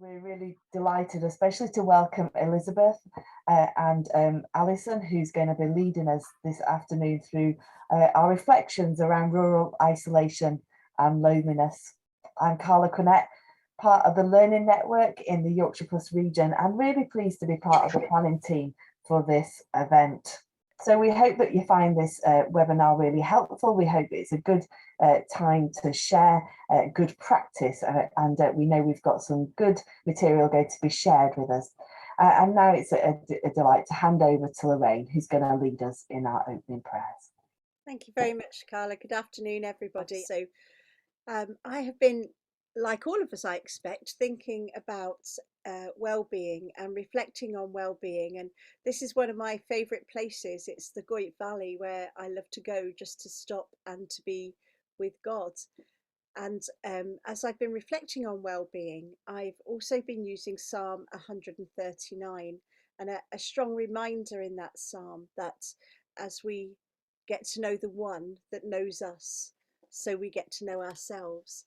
We're really delighted, especially to welcome Elizabeth and Alison, who's going to be leading us this afternoon through our reflections around rural isolation and loneliness. I'm Carla Cornett, part of the Learning Network in the Yorkshire Plus region, and really pleased to be part of the planning team for this event. So we hope that you find this webinar really helpful. We hope it's a good time to share good practice, and we know we've got some good material going to be shared with us. And now it's a delight to hand over to Lorraine, who's going to lead us in our opening prayers. Thank you very much, Carla. Good afternoon, everybody. So I have been, like all of us, I expect, thinking about well-being and reflecting on well-being, and this is one of my favourite places. It's the Goyt Valley, where I love to go just to stop and to be with God. And as I've been reflecting on well-being, I've also been using Psalm 139, and a strong reminder in that psalm that as we get to know the one that knows us, so we get to know ourselves.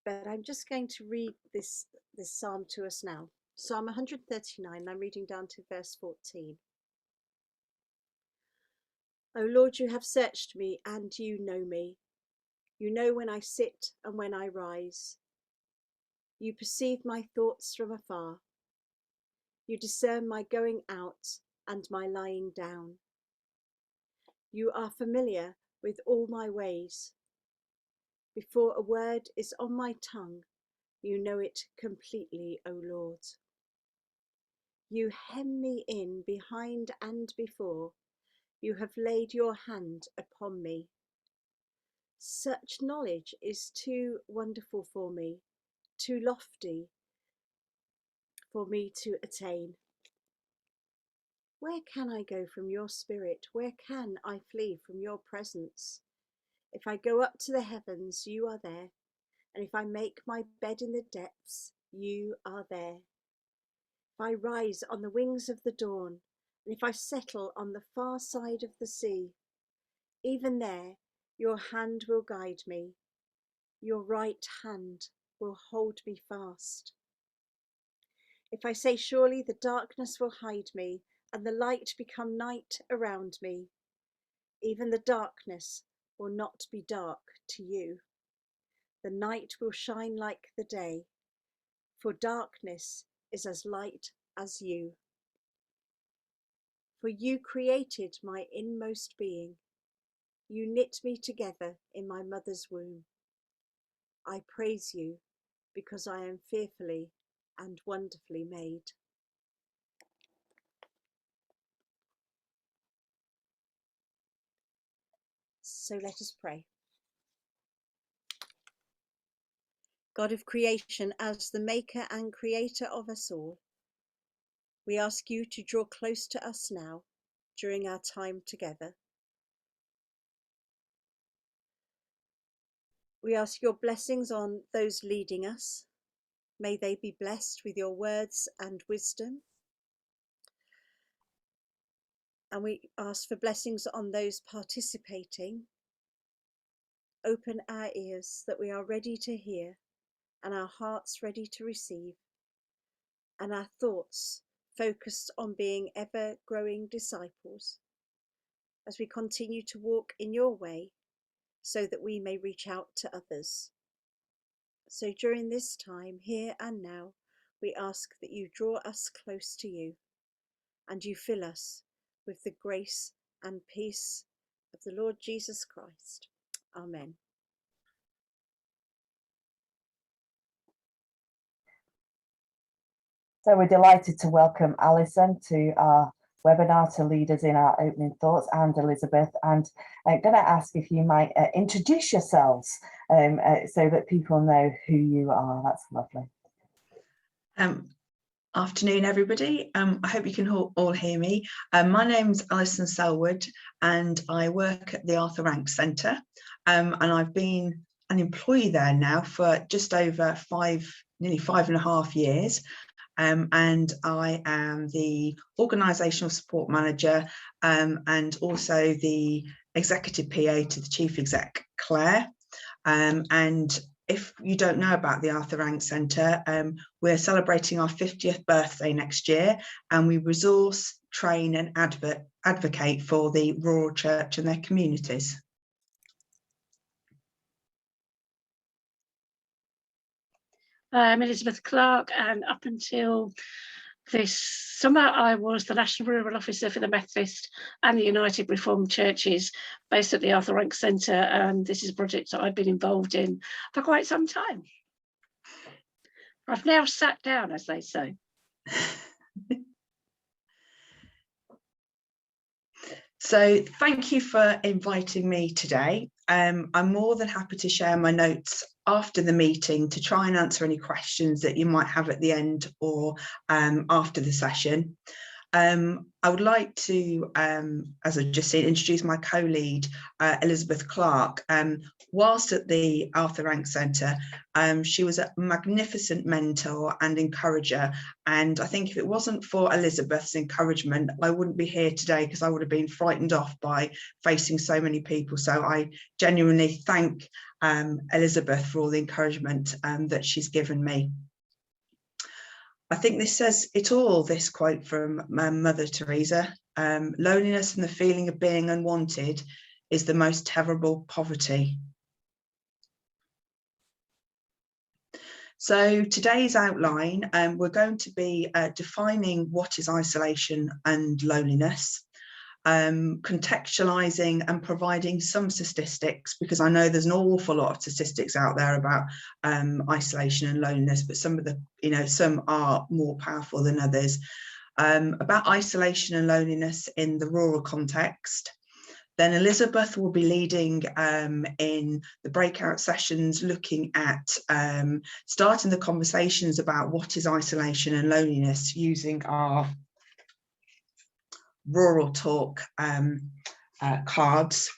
But I'm just going to read this psalm to us now. Psalm 139, I'm reading down to verse 14. O Lord, you have searched me and you know me. You know when I sit and when I rise. You perceive my thoughts from afar. You discern my going out and my lying down. You are familiar with all my ways. Before a word is on my tongue, you know it completely, O Lord. You hem me in behind and before. You have laid your hand upon me. Such knowledge is too wonderful for me, too lofty for me to attain. Where can I go from your spirit? Where can I flee from your presence? If I go up to the heavens, you are there. And if I make my bed in the depths, you are there. If I rise on the wings of the dawn, and if I settle on the far side of the sea, even there your hand will guide me. Your right hand will hold me fast. If I say, surely the darkness will hide me, and the light become night around me, even the darkness will not be dark to you. The night will shine like the day, for darkness is as light as you. For you created my inmost being. You knit me together in my mother's womb. I praise you because I am fearfully and wonderfully made. So let us pray. God of creation, as the maker and creator of us all, we ask you to draw close to us now during our time together. We ask your blessings on those leading us. May they be blessed with your words and wisdom. And we ask for blessings on those participating. Open our ears that we are ready to hear, and our hearts ready to receive, and our thoughts focused on being ever-growing disciples as we continue to walk in your way so that we may reach out to others. So during this time, here and now, we ask that you draw us close to you and you fill us with the grace and peace of the Lord Jesus Christ. Amen. So we're delighted to welcome Alison to our webinar to lead us in our opening thoughts, and Elizabeth, and I'm going to ask if you might introduce yourselves so that people know who you are. That's lovely. Afternoon, everybody. I hope you can all hear me. My name's Alison Selward, and I work at the Arthur Rank Centre, and I've been an employee there now for just over nearly 5.5 years. And I am the organisational support manager and also the executive PA to the chief exec, Claire. And if you don't know about the Arthur Rank Centre, we're celebrating our 50th birthday next year, and we resource, train and advocate for the rural church and their communities. I'm Elizabeth Clark, and up until this summer I was the National Rural Officer for the Methodist and the United Reformed Churches based at the Arthur Rank Centre, and this is a project that I've been involved in for quite some time. I've now sat down, as they say. So thank you for inviting me today. I'm more than happy to share my notes after the meeting to try and answer any questions that you might have at the end or after the session. I would like to, as I've just said, introduce my co-lead, Elizabeth Clark. Whilst at the Arthur Rank Centre, she was a magnificent mentor and encourager. And I think if it wasn't for Elizabeth's encouragement, I wouldn't be here today, because I would have been frightened off by facing so many people. So I genuinely thank Elizabeth for all the encouragement that she's given me. I think this says it all, this quote from Mother Teresa. Loneliness and the feeling of being unwanted is the most terrible poverty. So today's outline, we're going to be defining what is isolation and loneliness, contextualizing and providing some statistics, because I know there's an awful lot of statistics out there about isolation and loneliness, but some of the, some are more powerful than others, about isolation and loneliness in the rural context. Then Elizabeth will be leading in the breakout sessions, looking at starting the conversations about what is isolation and loneliness using our rural talk cards,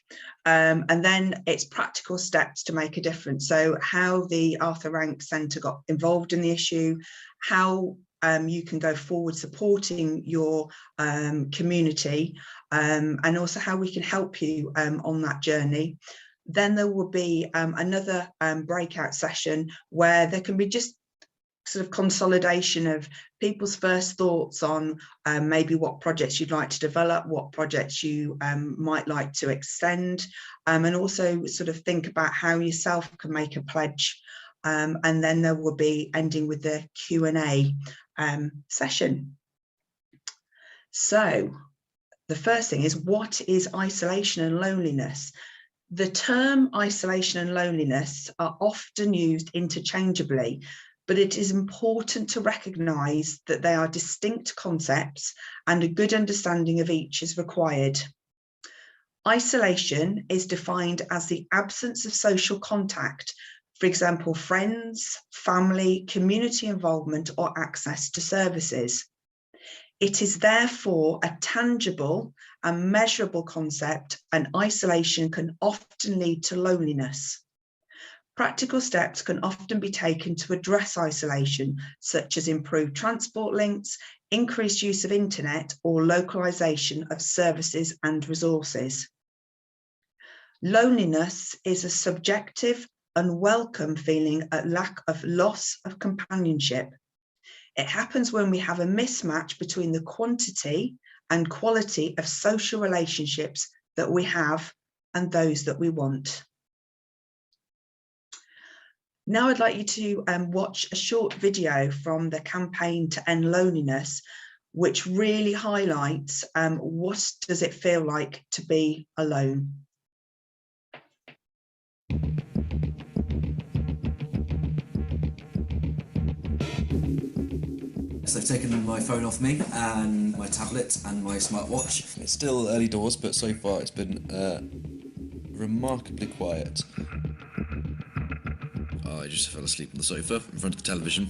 and then it's practical steps to make a difference. So how the Arthur Rank Centre got involved in the issue, how you can go forward supporting your community, and also how we can help you on that journey. Then there will be another breakout session where there can be just sort of consolidation of people's first thoughts on maybe what projects you'd like to develop, what projects you might like to extend, and also sort of think about how yourself can make a pledge. And then there will be ending with the Q&A session. So the first thing is, what is isolation and loneliness? The term isolation and loneliness are often used interchangeably, but it is important to recognise that they are distinct concepts and a good understanding of each is required. Isolation is defined as the absence of social contact, for example, friends, family, community involvement, or access to services. It is therefore a tangible and measurable concept, and isolation can often lead to loneliness. Practical steps can often be taken to address isolation, such as improved transport links, increased use of internet, or localisation of services and resources. Loneliness is a subjective, unwelcome feeling at lack of loss of companionship. It happens when we have a mismatch between the quantity and quality of social relationships that we have and those that we want. Now I'd like you to watch a short video from the campaign to end loneliness, which really highlights what does it feel like to be alone. So they've taken my phone off me and my tablet and my smartwatch. It's still early doors, but so far it's been remarkably quiet. I just fell asleep on the sofa in front of the television.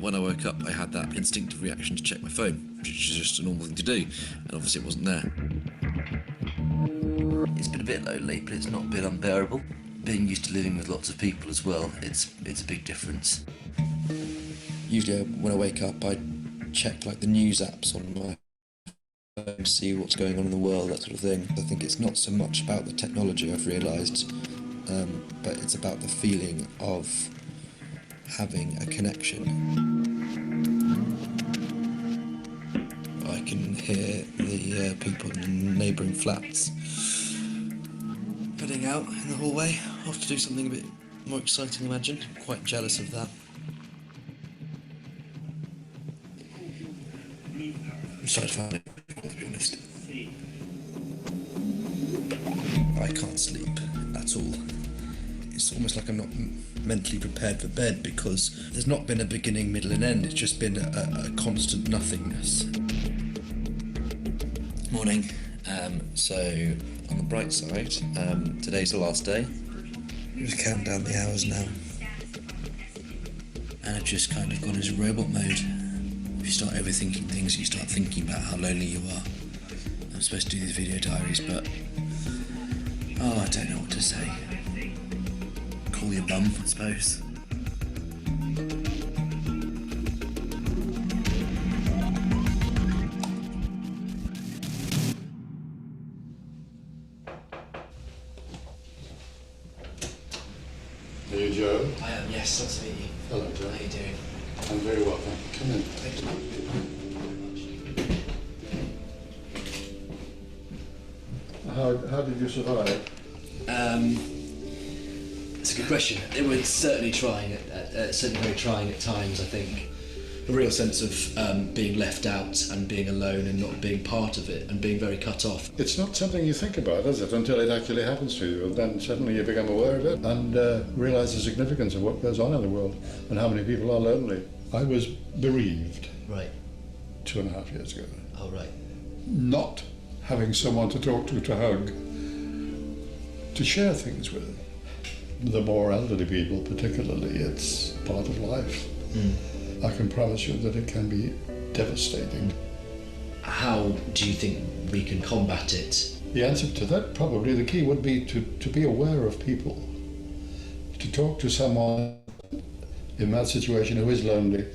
When I woke up, I had that instinctive reaction to check my phone, which is just a normal thing to do, and obviously it wasn't there. It's been a bit lonely, but it's not been unbearable. Being used to living with lots of people as well, it's a big difference. Usually when I wake up, I check like the news apps on my phone to see what's going on in the world, that sort of thing. I think it's not so much about the technology, I've realised, but it's about the feeling of having a connection. I can hear the people in the neighbouring flats heading out in the hallway, off to do something a bit more exciting, I imagine. I'm quite jealous of that. I'm sorry to find it, to be honest. I can't sleep at all. It's almost like I'm not mentally prepared for bed, because there's not been a beginning, middle and end. It's just been a constant nothingness. Morning. So on the bright side, today's the last day. I'm just counting down the hours now. And I've just kind of gone into robot mode. If you start overthinking things, you start thinking about how lonely you are. I'm supposed to do these video diaries, but I don't know what to say. Call your bum, I suppose. Are you Joe? I am, yes, nice to meet you. Hello, Joe. How are you doing? I'm very well, thank you. Come in. Thank you. How did you survive? It's a good question. It was certainly trying, certainly very trying at times, I think. A real sense of being left out and being alone and not being part of it and being very cut off. It's not something you think about, is it, until it actually happens to you, and then suddenly you become aware of it and realise the significance of what goes on in the world and how many people are lonely. I was bereaved Right. 2.5 years ago. Oh, right. Not having someone to talk to hug, to share things with. The more elderly people particularly, it's part of life. I can promise you that it can be devastating. How do you think we can combat it? The answer to that, probably the key would be to be aware of people, to talk to someone in that situation who is lonely.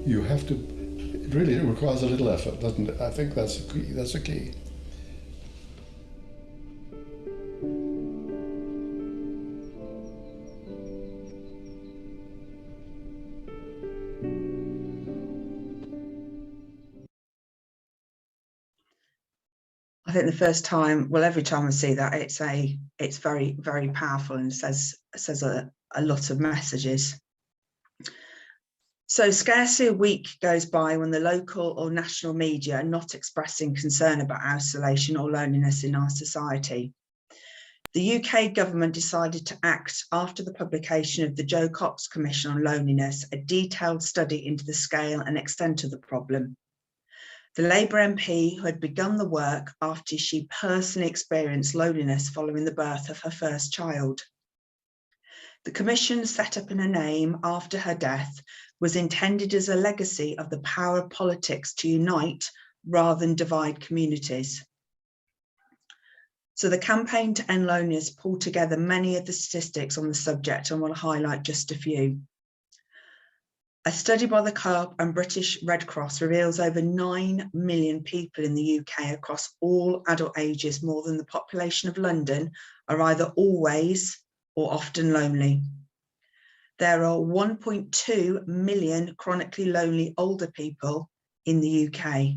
You have to, it really requires a little effort, doesn't it? I think that's the key. That's the key. I think the first time, well, every time I see that, it's very, very powerful and says a lot of messages. So scarcely a week goes by when the local or national media are not expressing concern about isolation or loneliness in our society. The UK government decided to act after the publication of the Jo Cox Commission on Loneliness, a detailed study into the scale and extent of the problem. The Labour MP, who had begun the work after she personally experienced loneliness following the birth of her first child. The commission, set up in her name after her death, was intended as a legacy of the power of politics to unite rather than divide communities. So the campaign to end loneliness pulled together many of the statistics on the subject, and we'll highlight just a few. A study by the Co-op and British Red Cross reveals over 9 million people in the UK across all adult ages, more than the population of London, are either always or often lonely. There are 1.2 million chronically lonely older people in the UK.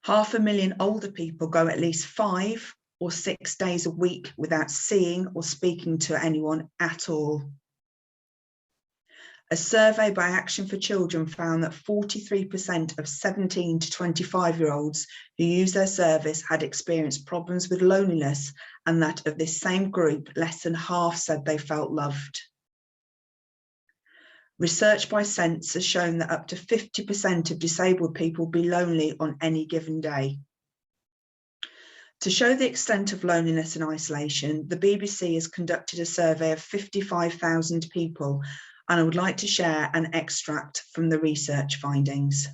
500,000 older people go at least 5 or 6 days a week without seeing or speaking to anyone at all. A survey by Action for Children found that 43% of 17 to 25-year-olds who use their service had experienced problems with loneliness, and that of this same group, less than half said they felt loved. Research by Sense has shown that up to 50% of disabled people will be lonely on any given day. To show the extent of loneliness and isolation, the BBC has conducted a survey of 55,000 people, and I would like to share an extract from the research findings.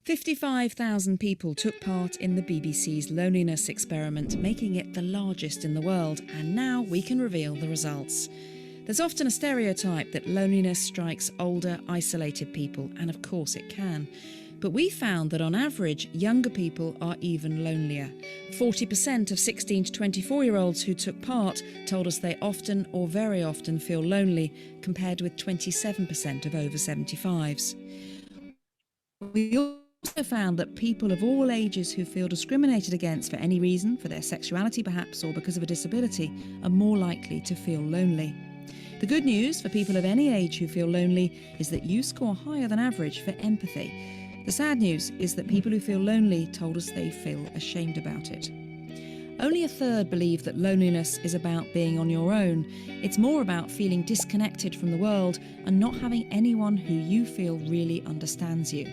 "55,000 people took part in the BBC's loneliness experiment, making it the largest in the world, and now we can reveal the results. There's often a stereotype that loneliness strikes older, isolated people, and of course it can. But we found that on average, younger people are even lonelier. 40% of 16 to 24-year-olds who took part told us they often or very often feel lonely, compared with 27% of over 75s. We also found that people of all ages who feel discriminated against for any reason, for their sexuality perhaps, or because of a disability, are more likely to feel lonely. The good news for people of any age who feel lonely is that you score higher than average for empathy. The sad news is that people who feel lonely told us they feel ashamed about it. Only a third believe that loneliness is about being on your own. It's more about feeling disconnected from the world and not having anyone who you feel really understands you.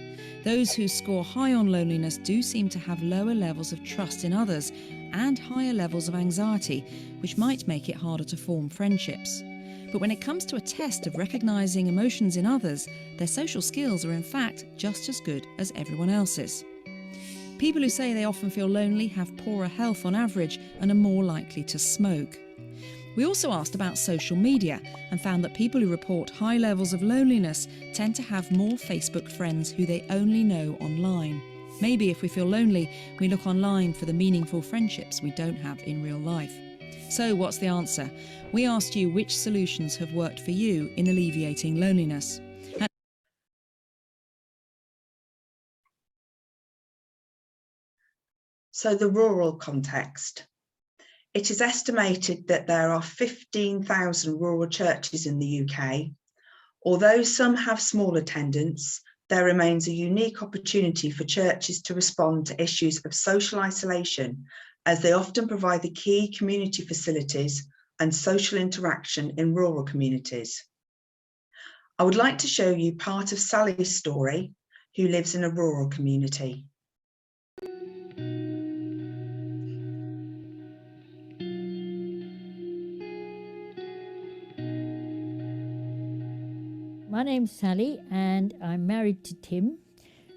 Those who score high on loneliness do seem to have lower levels of trust in others and higher levels of anxiety, which might make it harder to form friendships. But when it comes to a test of recognising emotions in others, their social skills are in fact just as good as everyone else's. People who say they often feel lonely have poorer health on average and are more likely to smoke. We also asked about social media and found that people who report high levels of loneliness tend to have more Facebook friends who they only know online. Maybe if we feel lonely, we look online for the meaningful friendships we don't have in real life. So what's the answer? We asked you which solutions have worked for you in alleviating loneliness. So the rural context. It is estimated that there are 15,000 rural churches in the UK. Although some have small attendance, there remains a unique opportunity for churches to respond to issues of social isolation, as they often provide the key community facilities and social interaction in rural communities. I would like to show you part of Sally's story, who lives in a rural community. My name's Sally and I'm married to Tim,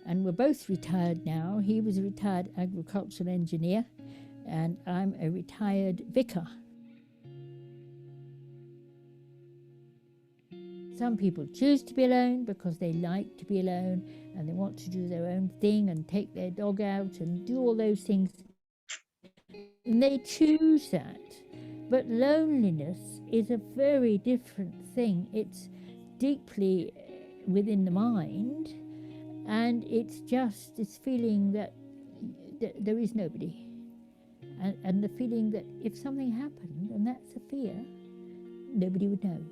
and we're both retired now. He was a retired agricultural engineer and I'm a retired vicar. Some people choose to be alone because they like to be alone and they want to do their own thing and take their dog out and do all those things. And they choose that. But loneliness is a very different thing. It's deeply within the mind, and it's just this feeling that there is nobody. And the feeling that if something happened, and that's a fear, nobody would know.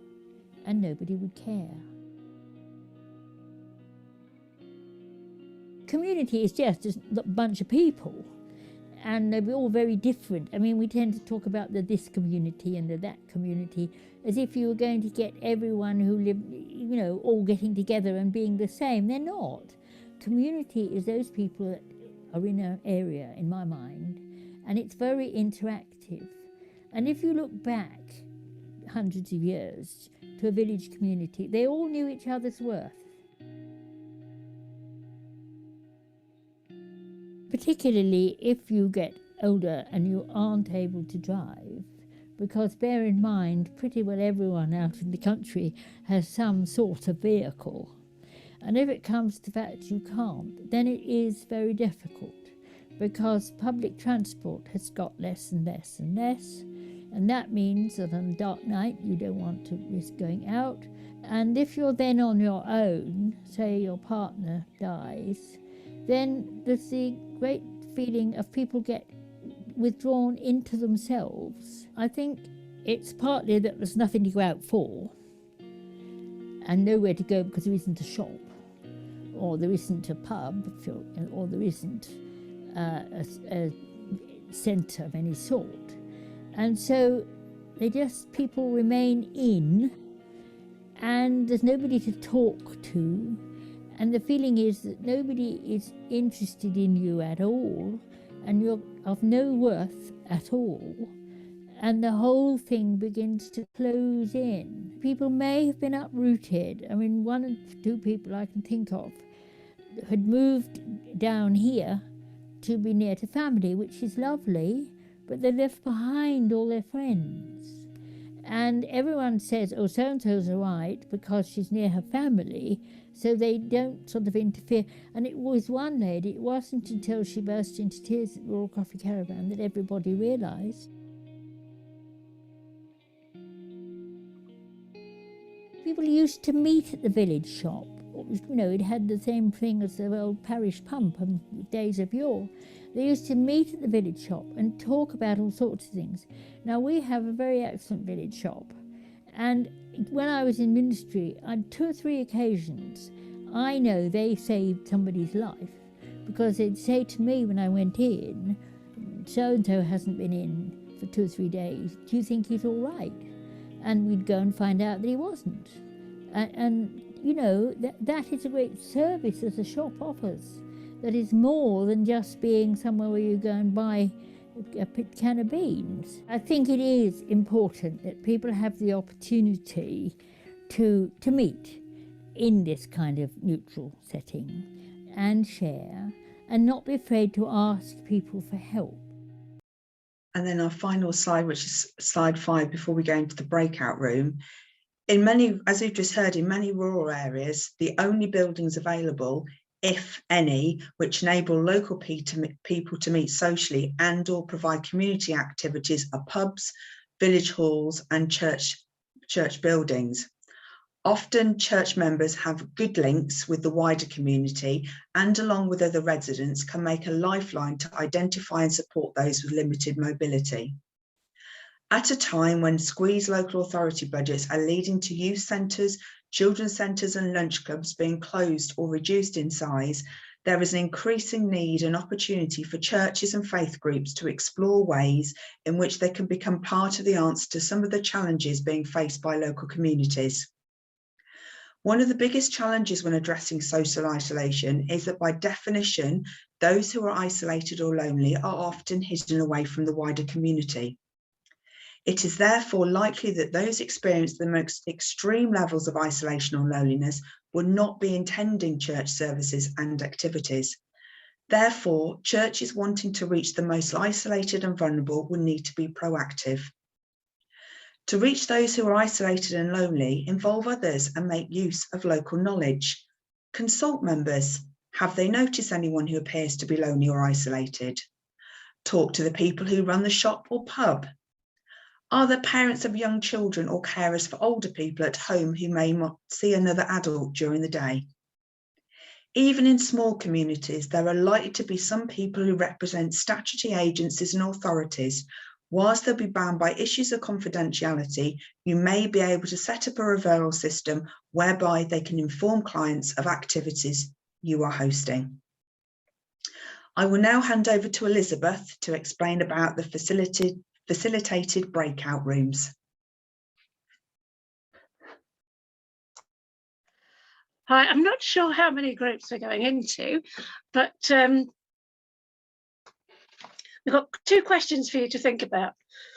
And nobody would care. Community is just a bunch of people, and they're all very different. I mean, we tend to talk about the this community and the that community as if you were going to get everyone who live, you know, all getting together and being the same. They're not. Community is those people that are in an area, in my mind, and it's very interactive. And if you look back hundreds of years to a village community, they all knew each other's worth. Particularly if you get older and you aren't able to drive, because bear in mind, pretty well everyone out in the country has some sort of vehicle. And if it comes to that you can't, then it is very difficult, because public transport has got less and less and less. And that means that on a dark night you don't want to risk going out. And if you're then on your own, say your partner dies, then there's the great feeling of people get withdrawn into themselves. I think it's partly that there's nothing to go out for and nowhere to go because there isn't a shop, or there isn't a pub, or there isn't a centre of any sort. And so people remain in, and there's nobody to talk to, and the feeling is that nobody is interested in you at all, and you're of no worth at all, and the whole thing begins to close in. People may have been uprooted. I mean, one or two people I can think of had moved down here to be near to family, which is lovely, but they left behind all their friends. And everyone says, oh, so-and-so's all right because she's near her family, so they don't sort of interfere. And it was one lady, it wasn't until she burst into tears at the Royal Coffee Caravan that everybody realised. People used to meet at the village shop. You know, it had the same thing as the old parish pump and days of yore. They used to meet at the village shop and talk about all sorts of things. Now, we have a very excellent village shop. And when I was in ministry, on 2 or 3 occasions, I know they saved somebody's life, because they'd say to me when I went in, so-and-so hasn't been in for 2 or 3 days, do you think he's all right? And we'd go and find out that he wasn't. And you know, that is a great service that a shop offers, that is more than just being somewhere where you go and buy a can of beans. I think it is important that people have the opportunity to meet in this kind of neutral setting and share, and not be afraid to ask people for help. And then our final slide, which is slide 5, before we go into the breakout room. In many, as we've just heard, in many rural areas, the only buildings available, if any, which enable local people to meet socially and or provide community activities are pubs, village halls and church buildings. Often church members have good links with the wider community and, along with other residents, can make a lifeline to identify and support those with limited mobility. At a time when squeezed local authority budgets are leading to youth centres, children's centres and lunch clubs being closed or reduced in size, there is an increasing need and opportunity for churches and faith groups to explore ways in which they can become part of the answer to some of the challenges being faced by local communities. One of the biggest challenges when addressing social isolation is that, by definition, those who are isolated or lonely are often hidden away from the wider community. It is therefore likely that those experiencing the most extreme levels of isolation or loneliness will not be attending church services and activities. Therefore, churches wanting to reach the most isolated and vulnerable will need to be proactive. To reach those who are isolated and lonely, involve others and make use of local knowledge. Consult members. Have they noticed anyone who appears to be lonely or isolated? Talk to the people who run the shop or pub. Are there parents of young children or carers for older people at home who may not see another adult during the day? Even in small communities, there are likely to be some people who represent statutory agencies and authorities. Whilst they'll be bound by issues of confidentiality, you may be able to set up a referral system whereby they can inform clients of activities you are hosting. I will now hand over to Elizabeth to explain about the facilitated breakout rooms. Hi, I'm not sure how many groups we're going into, but we've got 2 questions for you to think about.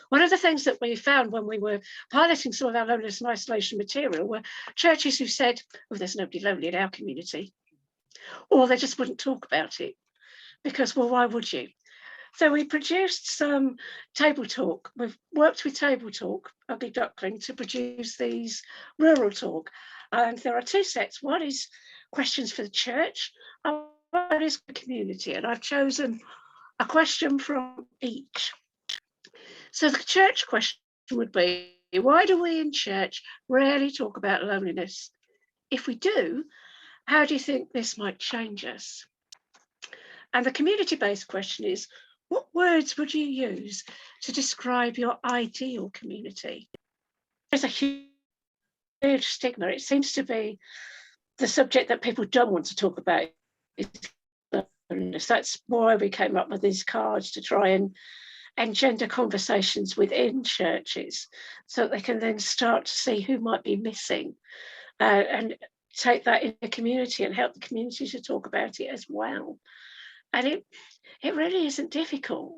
One of the things that we found when we were piloting some of our loneliness and isolation material were churches who said, oh, there's nobody lonely in our community, or they just wouldn't talk about it because, well, why would you? So we produced some table talk. We've worked with Table Talk, Ugly Duckling, to produce these rural talk. And there are 2 sets. One is questions for the church, and one is for the community. And I've chosen a question from each. So the church question would be, why do we in church rarely talk about loneliness? If we do, how do you think this might change us? And the community-based question is, what words would you use to describe your ideal community? There's a huge stigma. It seems to be the subject that people don't want to talk about. That's why we came up with these cards, to try and engender conversations within churches so that they can then start to see who might be missing and take that in the community and help the community to talk about it as well. And it really isn't difficult.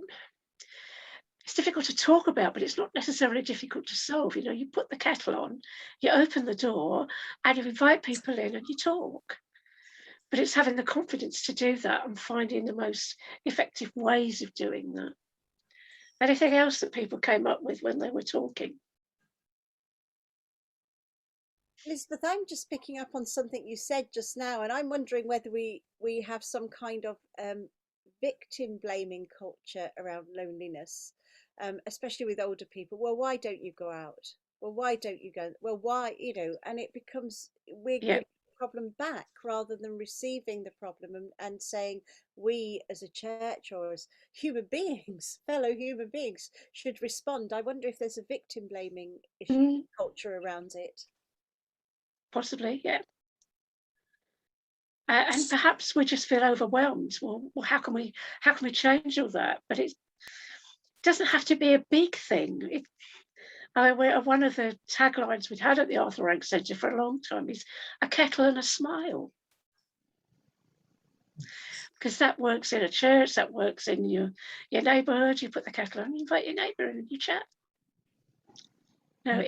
It's difficult to talk about, but it's not necessarily difficult to solve. You know, you put the kettle on, you open the door, and you invite people in and you talk. But it's having the confidence to do that and finding the most effective ways of doing that. Anything else that people came up with when they were talking? Elizabeth, I'm just picking up on something you said just now, and I'm wondering whether we have some kind of victim blaming culture around loneliness, especially with older people. Well, why don't you go out? Well, why don't you go? Well, why, you know, and it becomes we're Yeah. giving the problem back rather than receiving the problem and saying we as a church or as human beings, fellow human beings, should respond. I wonder if there's a victim blaming issue culture around it. Possibly, yeah. And perhaps we just feel overwhelmed. Well, how can we change all that? But it doesn't have to be a big thing. One of the taglines we've had at the Arthur Rank Centre for a long time is a kettle and a smile. Because that works in a church, that works in your neighbourhood. You put the kettle on, you invite your neighbour in and you chat. No,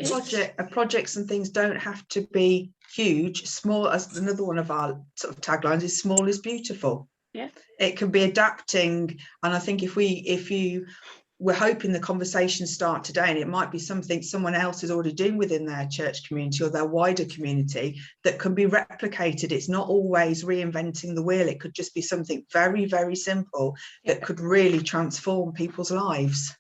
projects and things don't have to be huge. Small, as another one of our sort of taglines is, small is beautiful. Yeah, it can be adapting, and I think if we're hoping the conversations start today, and it might be something someone else is already doing within their church community or their wider community that can be replicated. It's not always reinventing the wheel. It could just be something very, very simple that could really transform people's lives.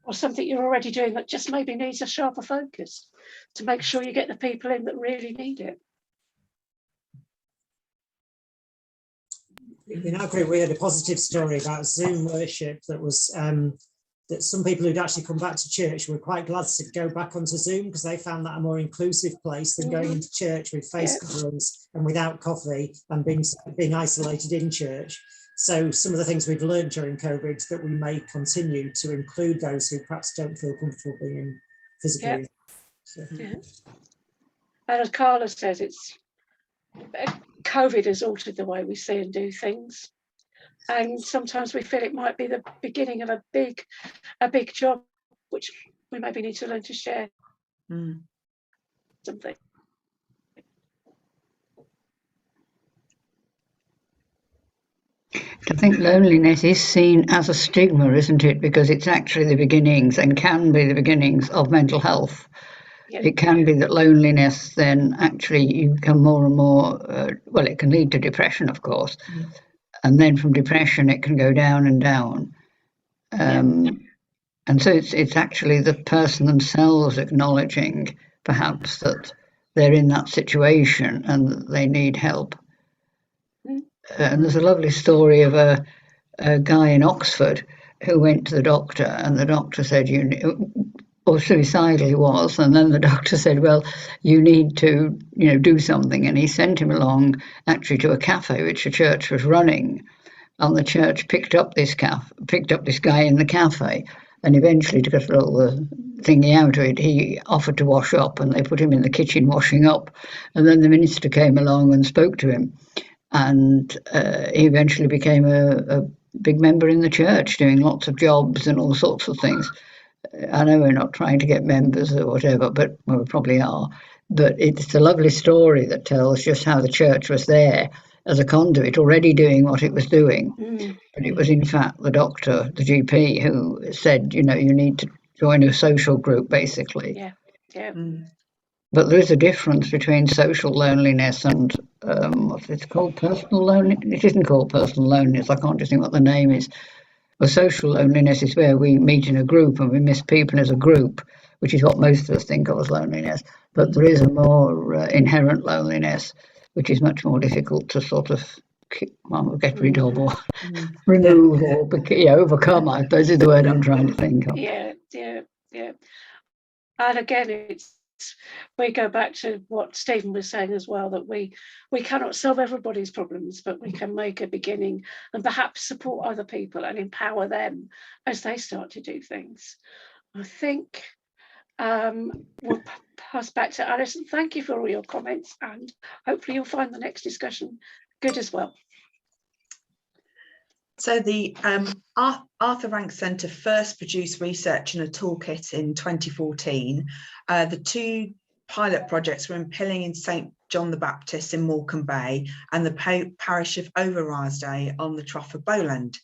Or something you're already doing that just maybe needs a sharper focus to make sure you get the people in that really need it. In our group, we had a positive story about Zoom worship that was that some people who'd actually come back to church were quite glad to go back onto Zoom because they found that a more inclusive place than going into church with face coverings and without coffee and being isolated in church. So some of the things we've learned during COVID that we may continue to include those who perhaps don't feel comfortable being physically. So. And as Carla says, COVID has altered the way we see and do things. And sometimes we feel it might be the beginning of a big job, which we maybe need to learn to share something. I think loneliness is seen as a stigma, isn't it? Because it's actually the beginnings and can be the beginnings of mental health. Yeah. It can be that loneliness then actually you become more and more, it can lead to depression, of course. And then from depression, it can go down and down. And so it's actually the person themselves acknowledging perhaps that they're in that situation and that they need help. And there's a lovely story of a guy in Oxford who went to the doctor, and the doctor said, or suicidal he was, and then the doctor said, well, you need to, do something. And he sent him along actually to a cafe which a church was running, and the church picked up this guy in the cafe, and eventually, to get all the thingy out of it, he offered to wash up, and they put him in the kitchen washing up, and then the minister came along and spoke to him. And he eventually became a big member in the church, doing lots of jobs and all sorts of things. I know we're not trying to get members or whatever, but we probably are. But it's a lovely story that tells just how the church was there as a conduit, already doing what it was doing. But it was in fact the doctor, the GP, who said, you need to join a social group, basically. Yeah. But there is a difference between social loneliness and what's it called? Personal loneliness. It isn't called personal loneliness. I can't just think what the name is. Well, social loneliness is where we meet in a group and we miss people as a group, which is what most of us think of as loneliness. But there is a more inherent loneliness, which is much more difficult to sort of get rid of or remove or overcome, I suppose is the word I'm trying to think of. Yeah. And again, we go back to what Stephen was saying as well, that we cannot solve everybody's problems, but we can make a beginning and perhaps support other people and empower them as they start to do things. I think we'll pass back to Alison. Thank you for all your comments, and hopefully you'll find the next discussion good as well. So the Arthur Rank Centre first produced research in a toolkit in 2014. The two pilot projects were in Pilling in St John the Baptist in Morecambe Bay and the parish of Overrasday on the Trough of Bowland.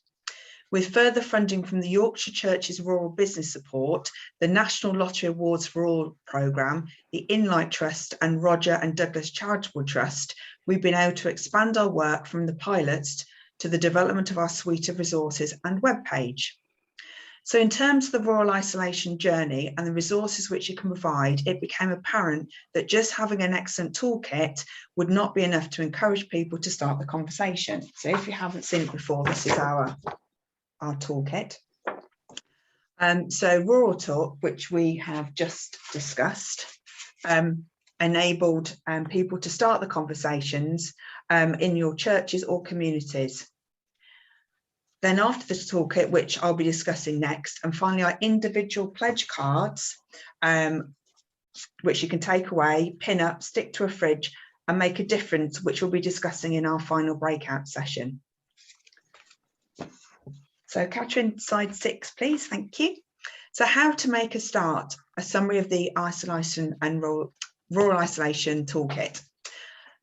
With further funding from the Yorkshire Church's Rural Business Support, the National Lottery Awards for All programme, the Inlight Trust and Roger and Douglas Charitable Trust, we've been able to expand our work from the pilots to the development of our suite of resources and webpage. So in terms of the rural isolation journey and the resources which it can provide, it became apparent that just having an excellent toolkit would not be enough to encourage people to start the conversation. So if you haven't seen it before, this is our toolkit. So Rural Talk, which we have just discussed, enabled people to start the conversations in your churches or communities. Then after the toolkit, which I'll be discussing next, and finally our individual pledge cards, which you can take away, pin up, stick to a fridge and make a difference, which we'll be discussing in our final breakout session. So Catherine, slide 6, please. Thank you. So how to make a start, a summary of the isolation and rural isolation toolkit.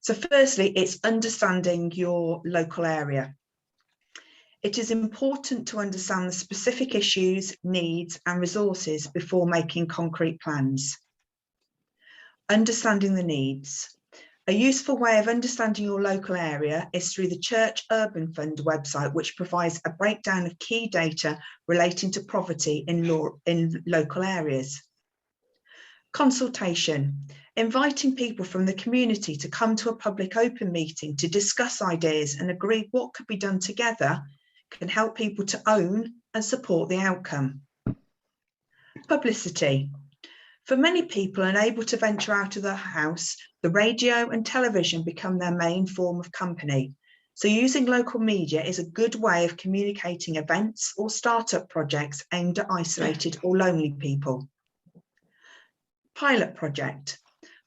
So firstly, it's understanding your local area. It is important to understand the specific issues, needs and resources before making concrete plans. Understanding the needs. A useful way of understanding your local area is through the Church Urban Fund website, which provides a breakdown of key data relating to poverty in local areas. Consultation. Inviting people from the community to come to a public open meeting to discuss ideas and agree what could be done together can help people to own and support the outcome. Publicity. For many people unable to venture out of their house, the radio and television become their main form of company. So using local media is a good way of communicating events or startup projects aimed at isolated or lonely people. Pilot project.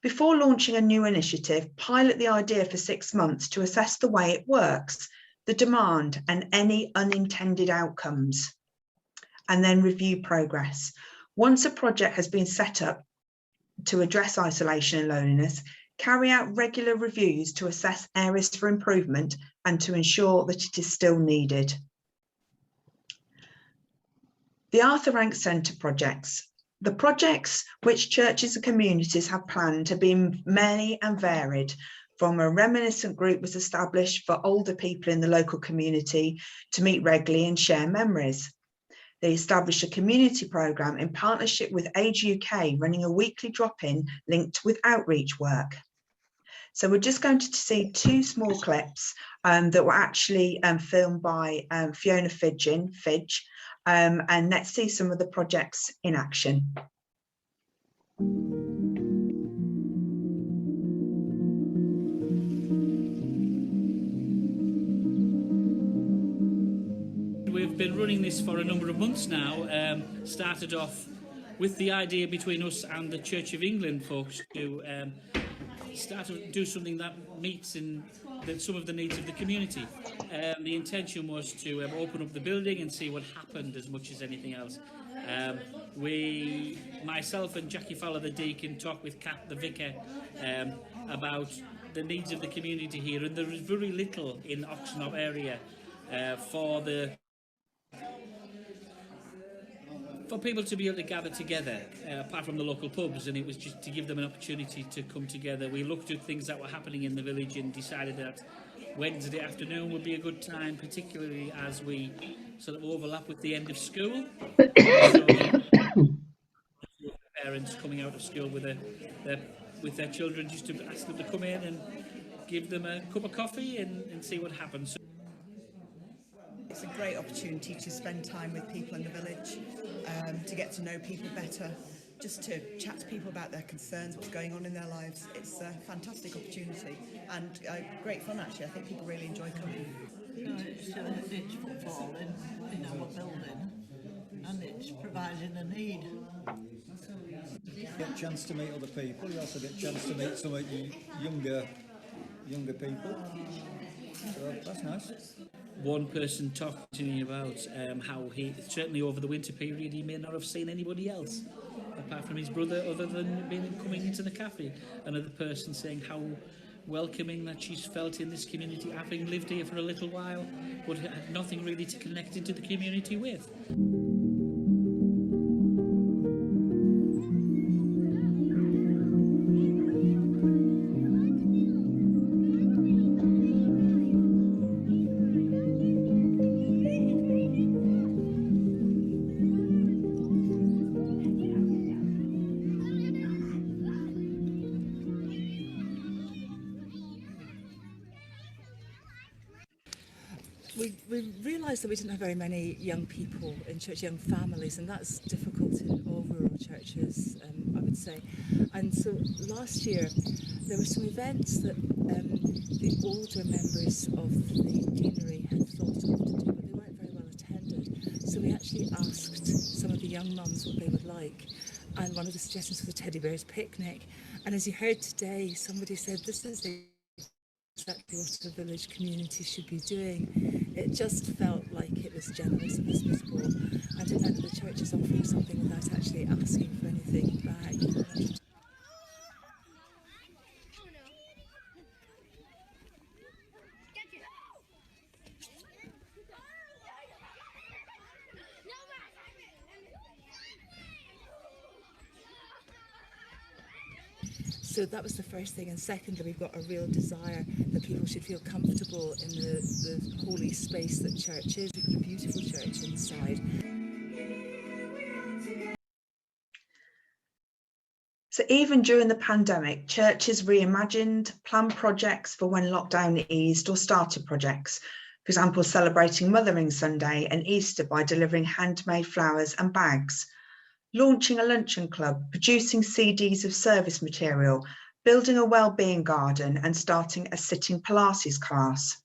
Before launching a new initiative, pilot the idea for 6 months to assess the way it works, the demand and any unintended outcomes, and then review progress. Once a project has been set up to address isolation and loneliness, carry out regular reviews to assess areas for improvement and to ensure that it is still needed. The Arthur Rank Centre projects. The projects which churches and communities have planned have been many and varied. From a reminiscent group was established for older people in the local community to meet regularly and share memories. They established a community programme in partnership with Age UK, running a weekly drop-in linked with outreach work. So we're just going to see 2 small clips that were actually filmed by Fiona Fidge, and let's see some of the projects in action. We've been running this for a number of months now. Started off with the idea between us and the Church of England folks to start to do something that meets in some of the needs of the community. The intention was to open up the building and see what happened as much as anything else. Myself and Jackie Fowler, the deacon, talked with Kat, the vicar, about the needs of the community here, and there is very little in Oxenhope area for people to be able to gather together, apart from the local pubs, and it was just to give them an opportunity to come together. We looked at things that were happening in the village and decided that Wednesday afternoon would be a good time, particularly as we sort of overlap with the end of school. So, parents coming out of school with their children, just to ask them to come in and give them a cup of coffee and see what happens. It's a great opportunity to spend time with people in the village, to get to know people better, just to chat to people about their concerns, what's going on in their lives. It's a fantastic opportunity and great fun, actually. I think people really enjoy coming. It's footfall in our building, and it's providing a need. You get a chance to meet other people. You also get a chance to meet some of the younger people. So that's nice. One person talked to me about how he, certainly over the winter period, he may not have seen anybody else apart from his brother, other than coming into the cafe. Another person saying how welcoming that she's felt in this community, having lived here for a little while, but had nothing really to connect into the community with. We realised that we didn't have very many young people in church, young families, and that's difficult in all rural churches, I would say. And so last year there were some events that the older members of the deanery had thought of to do, but they weren't very well attended. So we actually asked some of the young mums what they would like, and one of the suggestions was a teddy bear's picnic. And as you heard today, somebody said this is exactly what a village community should be doing. It just felt like it was generous and hospitable, and it meant that the church is offering something without actually asking for anything back. So that was the first thing, and secondly, we've got a real desire that people should feel comfortable in the holy space that church is. We've got a beautiful church inside. So even during the pandemic, churches reimagined, planned projects for when lockdown eased, or started projects. For example, celebrating Mothering Sunday and Easter by delivering handmade flowers and bags, launching a luncheon club, producing CDs of service material, building a wellbeing garden, and starting a sitting Pilates class.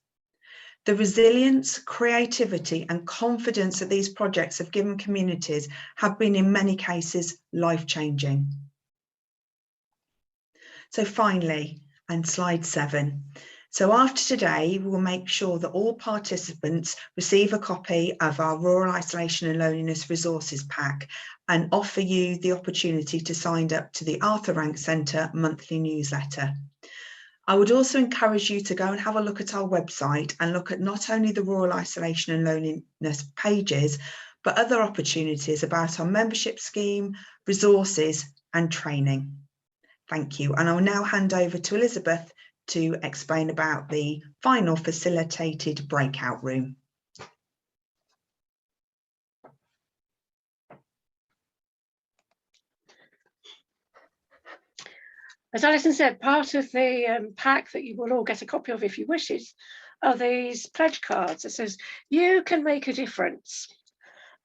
The resilience, creativity, and confidence that these projects have given communities have been in many cases life-changing. So finally, and slide 7. So after today, we will make sure that all participants receive a copy of our Rural Isolation and Loneliness Resources Pack and offer you the opportunity to sign up to the Arthur Rank Centre monthly newsletter. I would also encourage you to go and have a look at our website and look at not only the Rural Isolation and Loneliness pages, but other opportunities about our membership scheme, resources and training. Thank you. And I will now hand over to Elizabeth to explain about the final facilitated breakout room. As Alison said, part of the pack that you will all get a copy of if you wish it are these pledge cards that says, you can make a difference.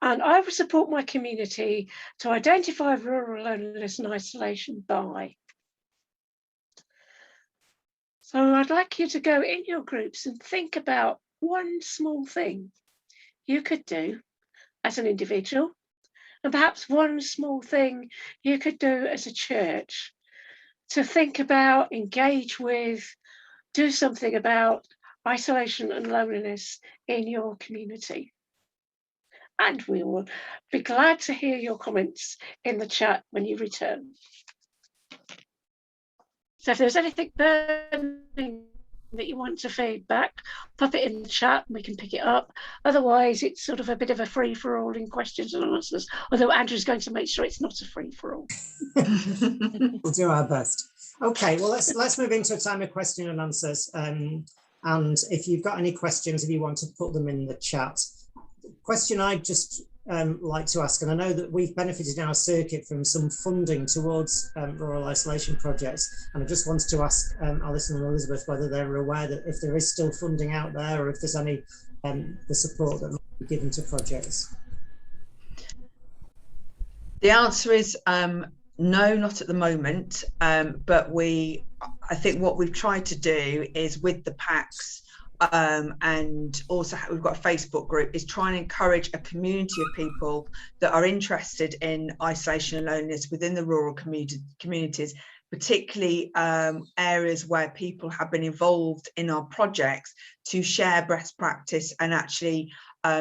And I will support my community to identify rural loneliness and isolation by. So I'd like you to go in your groups and think about one small thing you could do as an individual, and perhaps one small thing you could do as a church to think about, engage with, do something about isolation and loneliness in your community. And we will be glad to hear your comments in the chat when you return. So if there's anything burning that you want to feedback, pop it in the chat and we can pick it up. Otherwise, it's sort of a bit of a free-for-all in questions and answers, although Andrew's going to make sure it's not a free-for-all. We'll do our best. Okay, well, let's move into a time of question and answers. And if you've got any questions, if you want to put them in the chat. Question I'd just like to ask, and I know that we've benefited in our circuit from some funding towards rural isolation projects, and I just wanted to ask Alison and Elizabeth whether they're aware that if there is still funding out there, or if there's any the support that might be given to projects. The answer is no, not at the moment, but I think what we've tried to do is with the packs, and also we've got a Facebook group, is try and encourage a community of people that are interested in isolation and loneliness within the rural communities, particularly areas where people have been involved in our projects, to share best practice and actually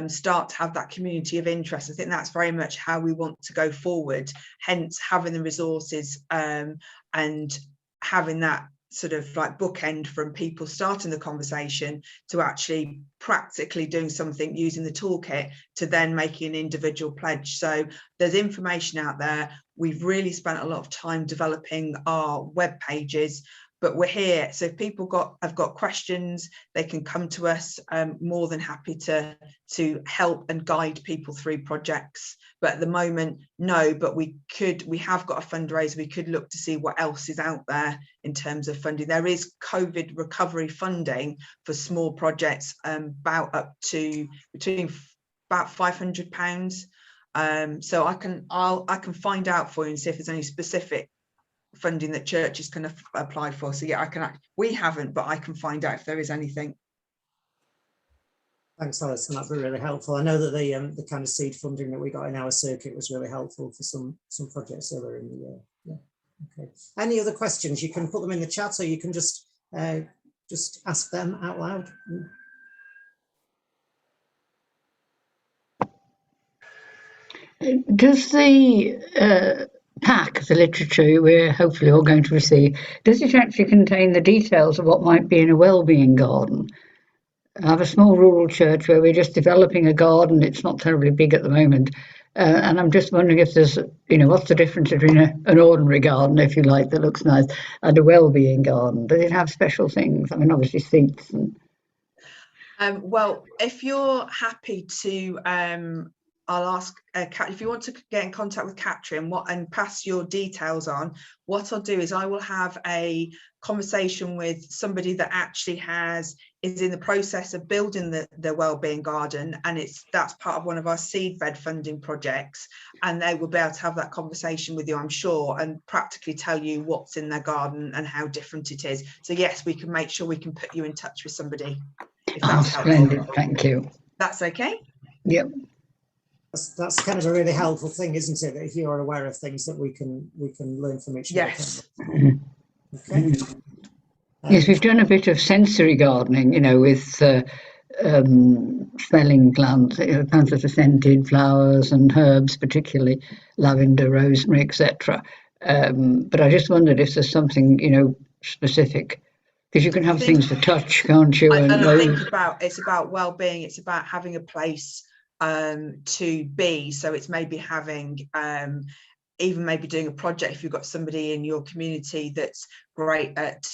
start to have that community of interest. I think that's very much how we want to go forward, hence having the resources and having that sort of like bookend from people starting the conversation to actually practically doing something using the toolkit to then making an individual pledge. So there's information out there. We've really spent a lot of time developing our web pages, but we're here. So if people have got questions, they can come to us. More than happy to help and guide people through projects. But at the moment, no, but we have got a fundraiser. We could look to see what else is out there in terms of funding. There is COVID recovery funding for small projects, about up to between about £500. So I can find out for you and see if there's any specific funding that churches can apply for. So yeah, we haven't, but I can find out if there is anything. Thanks, Alison. That'd be really helpful. I know that the kind of seed funding that we got in our circuit was really helpful for some projects earlier in the year. Yeah. Okay. Any other questions? You can put them in the chat, or you can just ask them out loud. Does the pack, the literature we're hopefully all going to receive, does it actually contain the details of what might be in a wellbeing garden? I have a small rural church where we're just developing a garden. It's not terribly big at the moment. And I'm just wondering if there's, what's the difference between an ordinary garden, if you like, that looks nice, and a wellbeing garden? Does it have special things? I mean, obviously seats. Well, if you're happy to, I'll ask if you want to get in contact with Catherine and pass your details on. What I'll do is I will have a conversation with somebody that actually is in the process of building the wellbeing garden, and that's part of one of our seed bed funding projects, and they will be able to have that conversation with you, I'm sure, and practically tell you what's in their garden and how different it is. So yes, we can make sure we can put you in touch with somebody. If that's splendid. helpful. Thank you. That's okay. Yep. That's kind of a really helpful thing, isn't it? That if you're aware of things that we can learn from each other. Yes. Okay. Yes, we've done a bit of sensory gardening, with smelling plants, plants that are scented, flowers and herbs, particularly lavender, rosemary, etc. But I just wondered if there's something, specific, because you can have things for touch, can't you? And I think it's about well-being. It's about having a place to be. So it's maybe having even maybe doing a project if you've got somebody in your community that's great at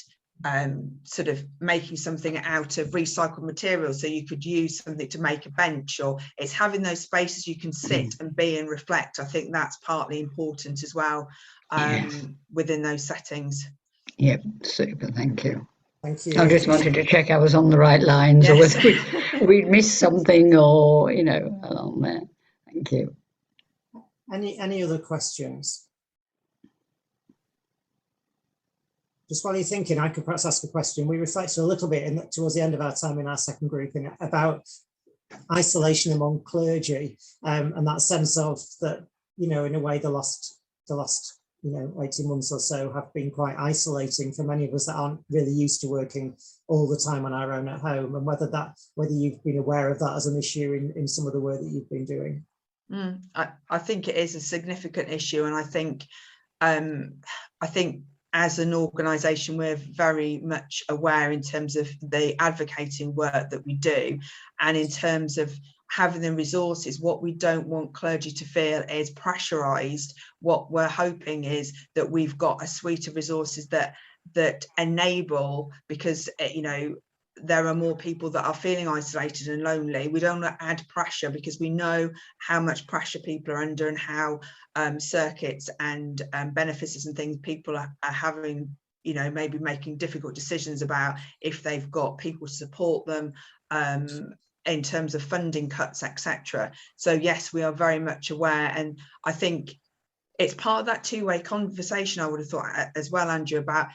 sort of making something out of recycled materials, so you could use something to make a bench, or it's having those spaces you can sit and be and reflect. I think that's partly important as well within those settings. Yep, super, thank you. Thank you. I just wanted to check I was on the right lines, or whether we'd missed something, or along there. Thank you. Any other questions? Just while you're thinking, I could perhaps ask a question. We reflected a little bit towards the end of our time in our second group about isolation among clergy, and that sense of that, in a way, the last 18 months or so have been quite isolating for many of us that aren't really used to working all the time on our own at home, and whether you've been aware of that as an issue in some of the work that you've been doing. I think it is a significant issue, and I think as an organisation we're very much aware in terms of the advocating work that we do, and in terms of having the resources. What we don't want clergy to feel is pressurised. What we're hoping is that we've got a suite of resources that enable, because there are more people that are feeling isolated and lonely. We don't want to add pressure, because we know how much pressure people are under, and how circuits and benefices and things people are having, maybe making difficult decisions about if they've got people to support them in terms of funding cuts, etc. So yes, we are very much aware, and I think it's part of that two-way conversation. I would have thought as well, Andrew, about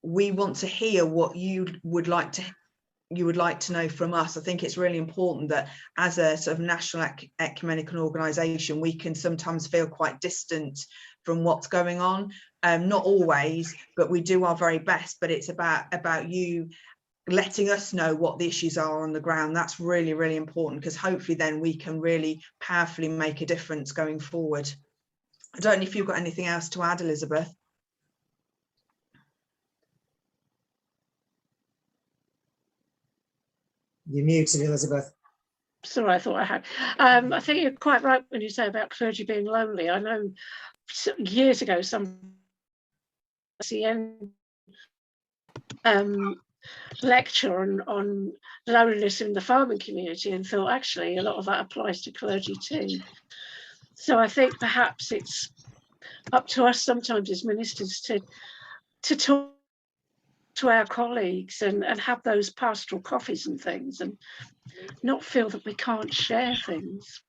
we want to hear what you would like to know from us. I think it's really important that as a sort of national ecumenical organisation, we can sometimes feel quite distant from what's going on. Not always, but we do our very best. But it's about you letting us know what the issues are on the ground. That's really, really important, because hopefully then we can really powerfully make a difference going forward. I don't know if you've got anything else to add, Elizabeth. You're muted, Elizabeth. Sorry, I thought I had. I think you're quite right when you say about clergy being lonely. I know years ago some lecture on loneliness in the farming community, and thought actually a lot of that applies to clergy too. So I think perhaps it's up to us sometimes as ministers to talk to our colleagues and have those pastoral coffees and things, and not feel that we can't share things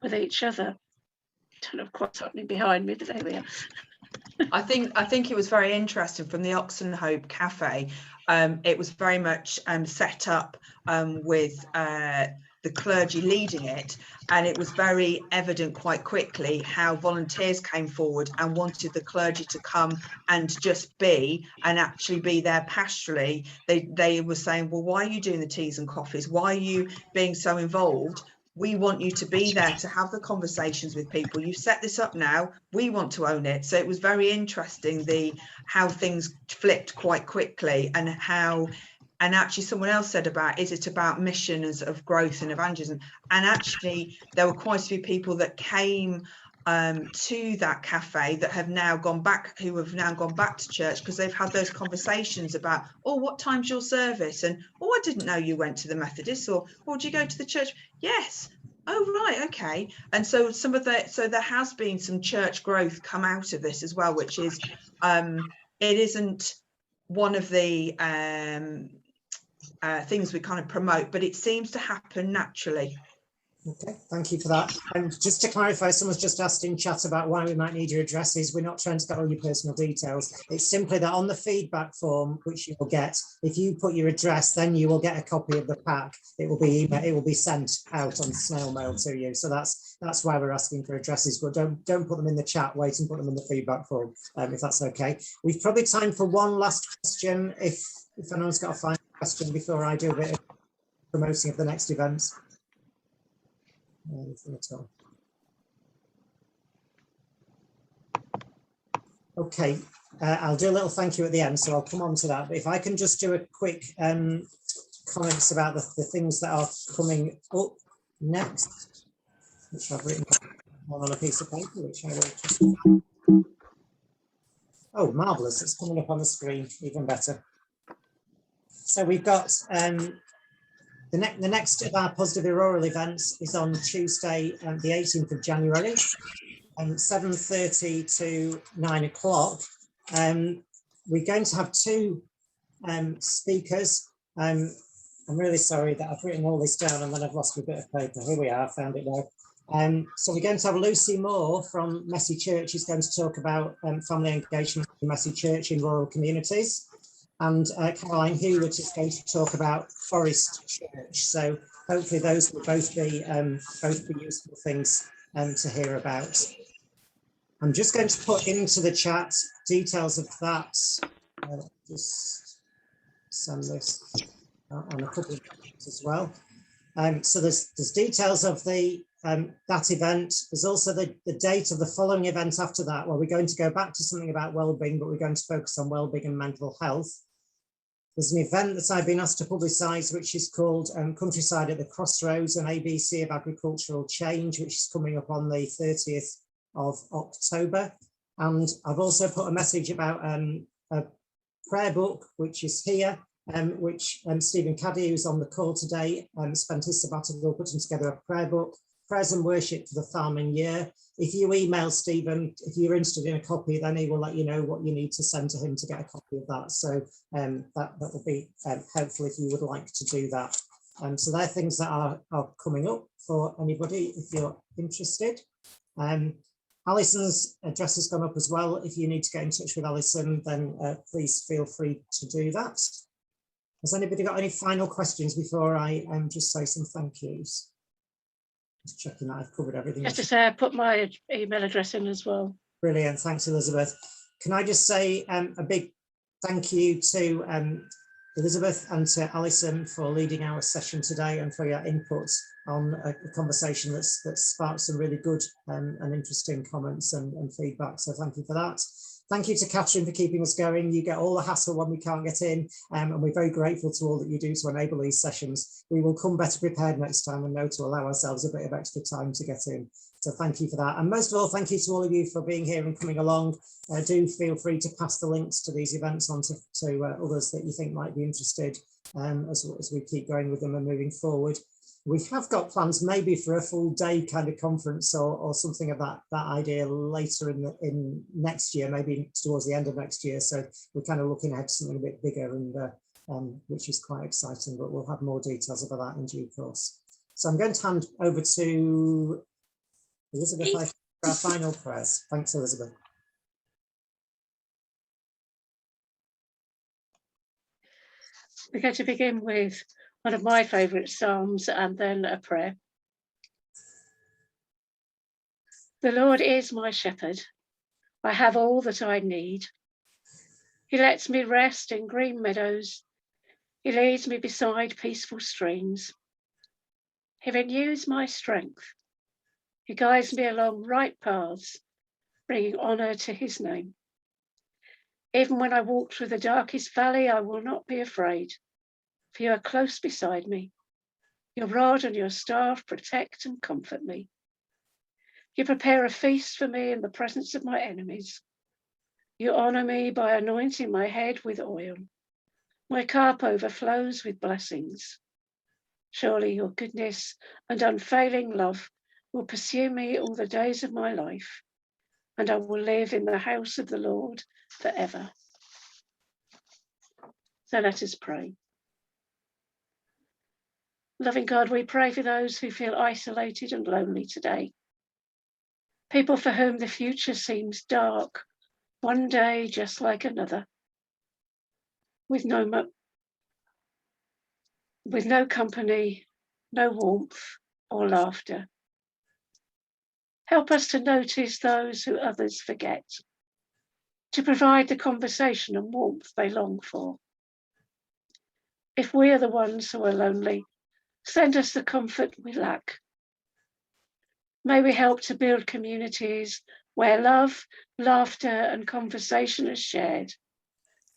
with each other. I don't know what's happening behind me, but there we are. I think it was very interesting from the Oxenhope Cafe. It was very much set up with the clergy leading it, and it was very evident quite quickly how volunteers came forward and wanted the clergy to come and just be and actually be there pastorally. They were saying, well, why are you doing the teas and coffees? Why are you being so involved? We want you to be there to have the conversations with people. You set this up now, we want to own it. So it was very interesting how things flipped quite quickly, and actually someone else said about, is it about mission of growth and evangelism? And actually there were quite a few people that came to that cafe that have now gone back, to church, because they've had those conversations about, oh, what time's your service? And, oh, I didn't know you went to the Methodist, or oh, do you go to the church? Yes. Oh, right, okay. And so there has been some church growth come out of this as well, which is it isn't one of the things we kind of promote, but it seems to happen naturally. Okay, thank you for that. And just to clarify, someone's just asked in chat about why we might need your addresses. We're not trying to get all your personal details. It's simply that on the feedback form, which you will get, if you put your address, then you will get a copy of the pack. It will be email, it will be sent out on snail mail to you. So that's why we're asking for addresses. But don't put them in the chat. Wait and put them in the feedback form, if that's okay. We've probably time for one last question, if anyone's got a final question before I do a bit of promoting of the next events. Anything at all. Okay, I'll do a little thank you at the end, so I'll come on to that. But if I can just do a quick comments about the things that are coming up next, which I've written on a piece of paper, which I will just... Oh, marvellous, it's coming up on the screen, even better. So we've got the next of our Positive Auroral events is on Tuesday, the 18th of January, 7:30 to 9 o'clock. We're going to have two speakers. I'm really sorry that I've written all this down and then I've lost a bit of paper. Here we are, I found it now. So we're going to have Lucy Moore from Messy Church, who's going to talk about family engagement in Messy Church in rural communities. And Caroline Hewlett is going to talk about Forest Church. So hopefully those will both be useful things to hear about. I'm just going to put into the chat details of that. Just send this on a couple of pages as well. So there's details of that event. There's also the date of the following event after that, where we're going to go back to something about wellbeing, but we're going to focus on wellbeing and mental health. There's an event that I've been asked to publicise, which is called Countryside at the Crossroads, an ABC of agricultural change, which is coming up on the 30th of October. And I've also put a message about a prayer book, which is here, which Stephen Caddy, who's on the call today, spent his sabbatical putting together a prayer book, Prayers and Worship for the Farming Year. If you email Stephen, if you're interested in a copy, then he will let you know what you need to send to him to get a copy of that. So that will be helpful if you would like to do that. So they're things that are coming up for anybody if you're interested. Alison's address has gone up as well. If you need to get in touch with Alison, then please feel free to do that. Has anybody got any final questions before I just say some thank yous? Just checking that I've covered everything. Just to say, I put my email address in as well. Brilliant, thanks Elizabeth. Can I just say a big thank you to Elizabeth and to Alison for leading our session today and for your input on a conversation that's sparked some really good and interesting comments and feedback. So thank you for that. Thank you to Catherine for keeping us going. You get all the hassle when we can't get in, and we're very grateful to all that you do to enable these sessions. We will come better prepared next time and know to allow ourselves a bit of extra time to get in. So thank you for that. And most of all, thank you to all of you for being here and coming along. Do feel free to pass the links to these events on to others that you think might be interested as we keep going with them and moving forward. We have got plans maybe for a full day kind of conference or something of that idea later in next year, maybe towards the end of next year. So we're kind of looking ahead to something a bit bigger, and which is quite exciting, but we'll have more details about that in due course. So I'm going to hand over to Elizabeth for our final prayers. Thanks, Elizabeth. We're going to begin with one of my favourite psalms and then a prayer. The Lord is my shepherd. I have all that I need. He lets me rest in green meadows. He leads me beside peaceful streams. He renews my strength. He guides me along right paths, bringing honour to his name. Even when I walk through the darkest valley, I will not be afraid, for you are close beside me. Your rod and your staff protect and comfort me. You prepare a feast for me in the presence of my enemies. You honour me by anointing my head with oil. My cup overflows with blessings. Surely your goodness and unfailing love will pursue me all the days of my life, and I will live in the house of the Lord forever. So let us pray. Loving God, we pray for those who feel isolated and lonely today. People for whom the future seems dark, one day just like another, with no company, no warmth or laughter. Help us to notice those who others forget, to provide the conversation and warmth they long for. If we are the ones who are lonely, send us the comfort we lack. May we help to build communities where love, laughter, and conversation are shared,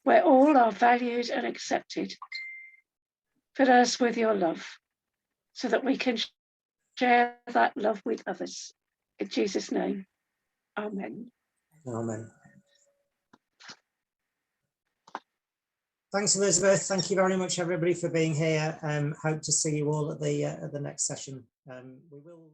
where all are valued and accepted. Fill us with your love so that we can share that love with others. In Jesus' name, amen. Amen. Thanks, Elizabeth. Thank you very much, everybody, for being here. Hope to see you all at the next session. We will.